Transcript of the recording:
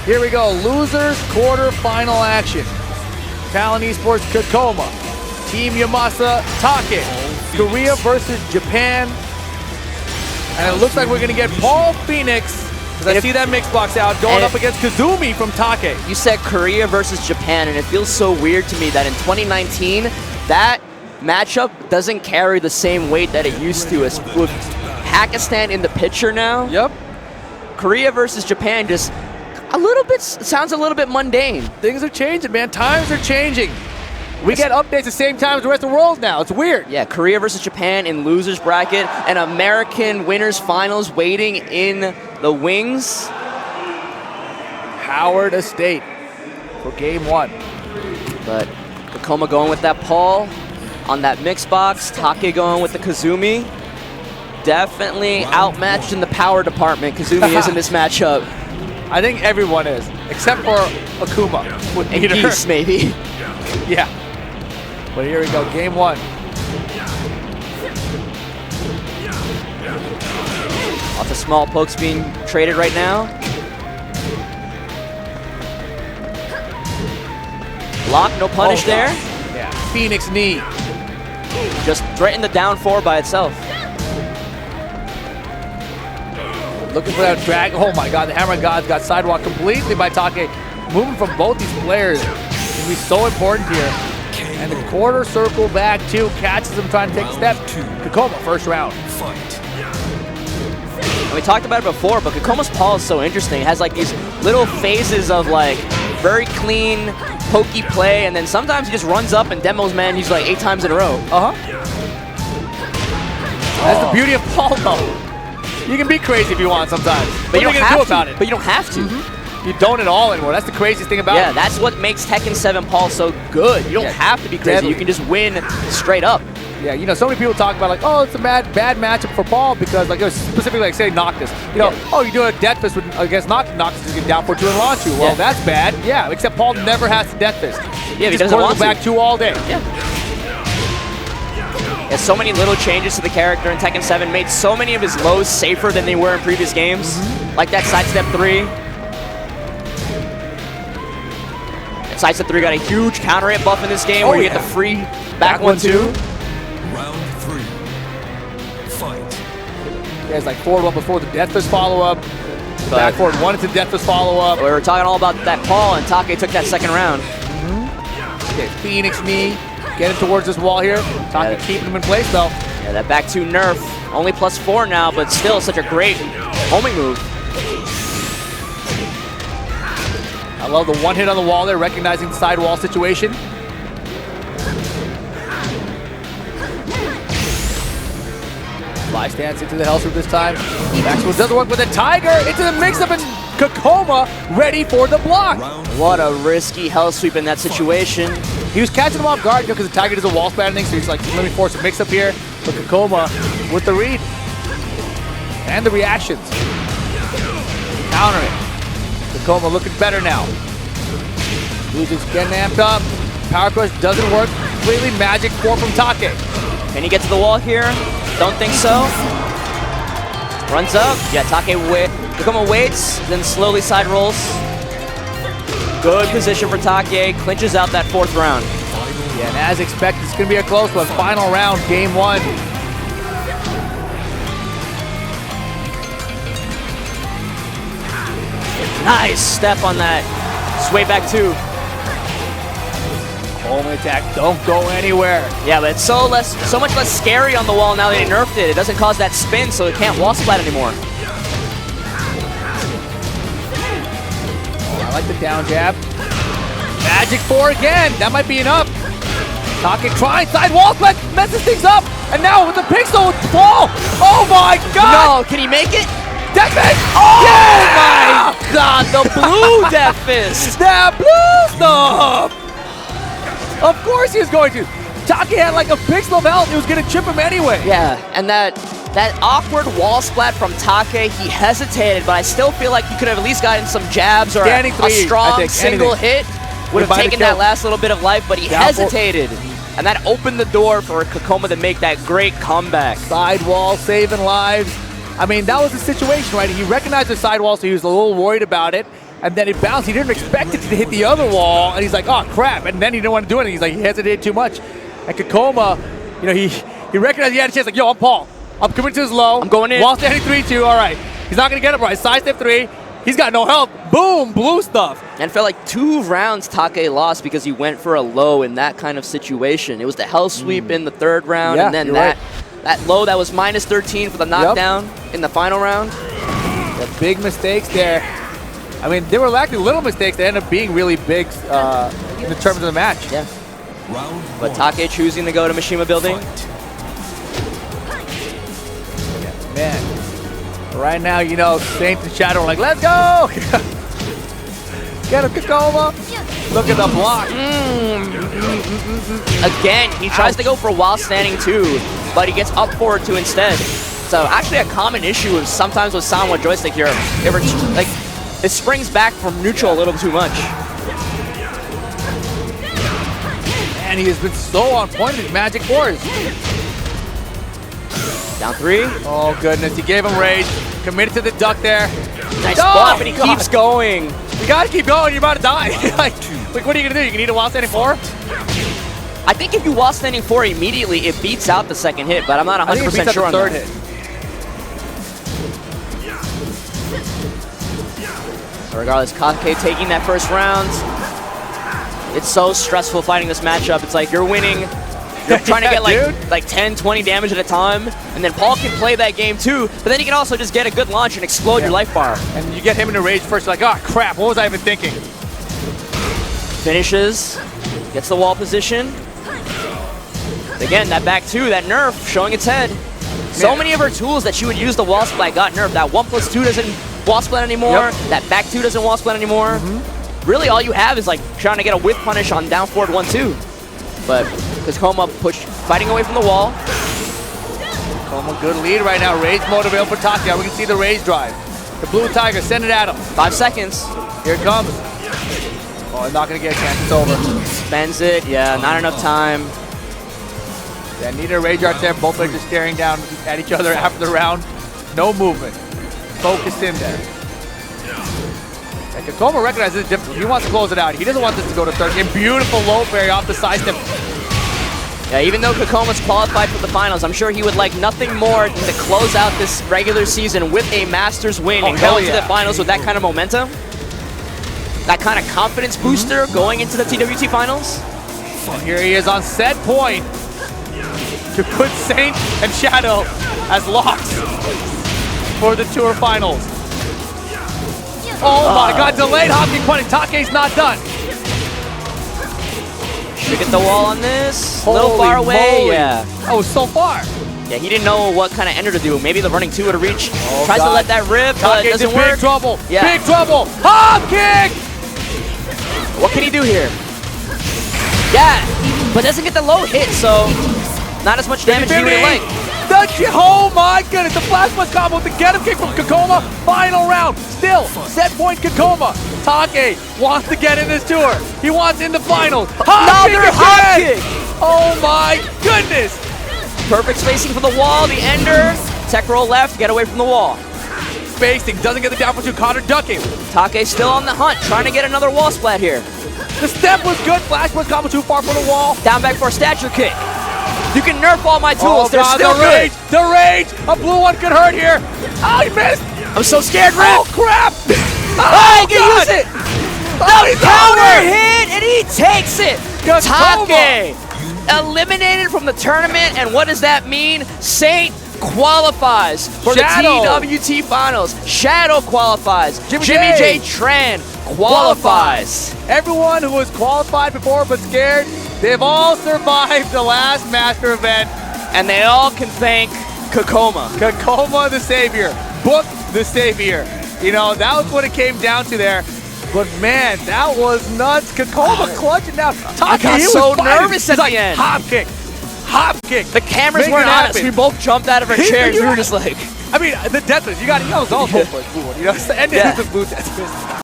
Here we go, losers quarterfinal action. Talon Esports Kkokkoma, Team Yamasa Take, Korea versus Japan. And it looks like we're gonna get Paul Phoenix, because I see that mix box out, going up against Kazumi from Take. You said Korea versus Japan, and it feels so weird to me that in 2019, that matchup doesn't carry the same weight that it used to. As with Pakistan in the picture now, Yep. Korea versus Japan just a little bit, sounds a little bit mundane. Things are changing, man. Times are changing. We get updates the same time as the rest of the world now. It's weird. Yeah, Korea versus Japan in losers bracket, and American winners finals waiting in the wings. Howard Estate for game one. But Kkokkoma going with that Paul on that mix box. Take going with the Kazumi. Definitely outmatched in the power department. Kazumi is in this matchup. I think everyone is, except for Akuma. And Geese, maybe. Yeah. But here we go, game one. Lots of small pokes being traded right now. Block, no punish there. Yeah, Phoenix knee. Just threatened the down 4 by itself. Looking for that drag. Oh my God, the Hammer Gods got sidewalked completely by Take. Moving from both these players is going to be so important here. And the quarter circle back two catches him trying to take a step. Kkokkoma, first round. And we talked about it before, but Kkokoma's Paul is so interesting. It has like these little phases of like very clean, pokey play, and then sometimes he just runs up and demos man he's like 8 times in a row. That's the beauty of Paul though. You can be crazy if you want sometimes. But you don't have to. About it? But you don't have to. You don't at all anymore. That's the craziest thing about it. Yeah, that's what makes Tekken 7 Paul so good. You don't have to be crazy. Deadly. You can just win straight up. Yeah, you know, so many people talk about like, oh, it's a bad matchup for Paul because like, it was specifically like say Noctis. You know, oh, you're doing a Death Fist against Noctis. Noctis is getting down for 2 and launch you. Well, that's bad. Yeah, except Paul never has to Death Fist. Yeah, he doesn't want to. Back 2 all day. Yeah. Yeah, so many little changes to the character in Tekken 7 made so many of his lows safer than they were in previous games. Like that sidestep 3. And sidestep 3 got a huge counter hit buff in this game where you get the free back 1-2. Round 3. Fight. He has like forward 1 before the Death Fist follow-up. Back forward 1 into Death Fist follow-up. We were talking all about that Paul, and Take took that second round. Okay, Phoenix knee. Getting towards this wall here. Take keeping him in place though. Yeah, that back 2 nerf. Only +4 now, but still such a great homing move. I love the 1 hit on the wall there, recognizing the side wall situation. Fly stance into the Hellsweep this time. Maxwell doesn't work with a Tiger into the mix-up, and Kkokkoma ready for the block. What a risky Hellsweep in that situation. He was catching him off guard because the Tiger does a wall span thing, so he's like, let me force a mix-up here. But Kkokkoma with the read and the reactions. Counter it. Kkokkoma looking better now. Losers getting amped up. Power Crush doesn't work. Completely Magic 4 from Take. Can he get to the wall here? Don't think so. Runs up. Yeah, Take Kkokkoma waits, then slowly side rolls. Good position for Take. Clinches out that 4th round. Yeah, and as expected, it's going to be a close one. Final round, game 1. Nice step on that. Sway back 2. Home attack, don't go anywhere. Yeah, but it's so much less scary on the wall now that they nerfed it. It doesn't cause that spin, so it can't wall splat anymore. I like the down jab. Magic 4 again. That might be enough. Take trying side wall splat, messes things up. And now with the pixel fall. Oh my God! No, can he make it? Death Fist! Oh yeah! my God, the blue Death Fist! That blue stuff! Of course he was going to. Take had like a pixel of health. He was going to chip him anyway. Yeah, and that awkward wall splat from Take, he hesitated, but I still feel like he could have at least gotten some jabs or a strong single hit. Would have taken that last little bit of life, but he hesitated. And that opened the door for Kkokkoma to make that great comeback. Sidewall saving lives. I mean, that was the situation, right? He recognized the sidewall, so he was a little worried about it. and then it bounced. He didn't expect it to hit the other wall, and he's like, oh crap, and then he didn't want to do anything. He's like, he hesitated too much. And Kkokkoma, you know, he recognized he had a chance, like, yo, I'm Paul. I'm coming to his low. I'm going in. Wall standing 3-2, all right. He's not gonna get it right. Sidestep 3. He's got no help. Boom, blue stuff. And for like 2 rounds, Take lost because he went for a low in that kind of situation. It was the hell sweep in the 3rd round, Yeah, and then that low that was -13 for the knockdown in the final round. The big mistakes there. I mean, there were likely little mistakes that ended up being really big in terms of the match. Yeah. Round But 1. Take choosing to go to Mishima Building. Fight. Man, right now, you know, Saint and Shadow are like, let's go! Get him, Kkokkoma! Look at the block. Again, he tries to go for while standing 2, but he gets up forward 2 instead. So actually a common issue is sometimes with Sanwa joystick here, it springs back from neutral a little too much. And he has been so on point with his magic fours. Down 3. Oh goodness, he gave him rage. Committed to the duck there. Nice Oh, block, but he God. keeps going. You gotta keep going, you're about to die. like, what are you gonna do? You can eat a while standing 4? I think if you while standing 4 immediately, it beats out the 2nd hit, but I'm not 100% sure on the 3rd that. hit. Regardless, Kake taking that 1st round. It's so stressful fighting this matchup. It's like you're winning, you're trying to get like 10, 20 damage at a time, and then Paul can play that game too, but then he can also just get a good launch and explode your life bar. And you get him in a rage first, like, oh crap, what was I even thinking? Finishes, gets the wall position. Again, that back 2, that nerf showing its head. So many of her tools that she would use the wall splat got nerfed. That 1+2 doesn't wall splat anymore. Yep. That back 2 doesn't wall splat anymore. Really, all you have is like trying to get a whiff punish on down forward 1-2. But Kkokkoma fighting away from the wall. Kkokkoma, good lead right now. Rage mode available for Takia. We can see the rage drive. The blue tiger, send it at him. 5 seconds. Here it comes. Oh, not gonna get a chance. It's over. Spends it. Yeah, not enough time. Yeah, neither rage art there. Both are just staring down at each other after the round. No movement. Focused in there. And Kkokkoma recognizes it's difficult. He wants to close it out. He doesn't want this to go to 3rd. And beautiful low parry off the side step. Yeah, even though Kokkoma's qualified for the finals, I'm sure he would like nothing more than to close out this regular season with a Masters win and go into the finals with that kind of momentum. That kind of confidence booster going into the TWT finals. And here he is on set point to put Saint and Shadow as locks for the tour finals. Oh my god, delayed hopping punch. Take's not done. Should get the wall on this. A little far away. Moly. Yeah. Oh, so far. Yeah, he didn't know what kind of ender to do. Maybe the running 2 would have reached. Oh, Tries to let that rip, but it Take's doesn't in work. big trouble. Yeah. Big trouble. Hop kick! What can he do here? Yeah, but doesn't get the low hit, so not as much damage as you would like. Oh my goodness, the flash punch combo with the get him kick from Kkokkoma. Final round. Still, set point Kkokkoma. Take wants to get in this tour. He wants in the finals. Another hop kick! Oh my goodness! Perfect spacing for the wall, the ender. Tech roll left, get away from the wall. Spacing, doesn't get the down for 2. Connor ducking. Take still on the hunt, trying to get another wall splat here. The step was good. Flash punch combo too far from the wall. Down back for a statue kick. You can nerf all my tools, Oh they're god, still the good. rage! The rage! A blue one could hurt here. Oh, he missed! I'm so scared, Rip. Oh crap! Oh, he can use it! Oh, he's Counter over! hit, and he takes it! Kkokkoma. Take eliminated from the tournament, and what does that mean? Saint qualifies for Shadow. the TWT Finals. Shadow qualifies. Jimmy J. J. Tran qualifies. Everyone who was qualified before but scared, they've all survived the last Master event. And they all can thank Kkokkoma. Kkokkoma the savior. Book the savior. You know, that was what it came down to there. But man, that was nuts. Kkokkoma clutching down. I got so nervous at the end. Hop kick. Hop kick. The cameras Make weren't it on us. happen. We both jumped out of our chairs. We were just like... I mean, the death wish, you got to go for it, blue one. You know, the end Yeah. is the blue death wish.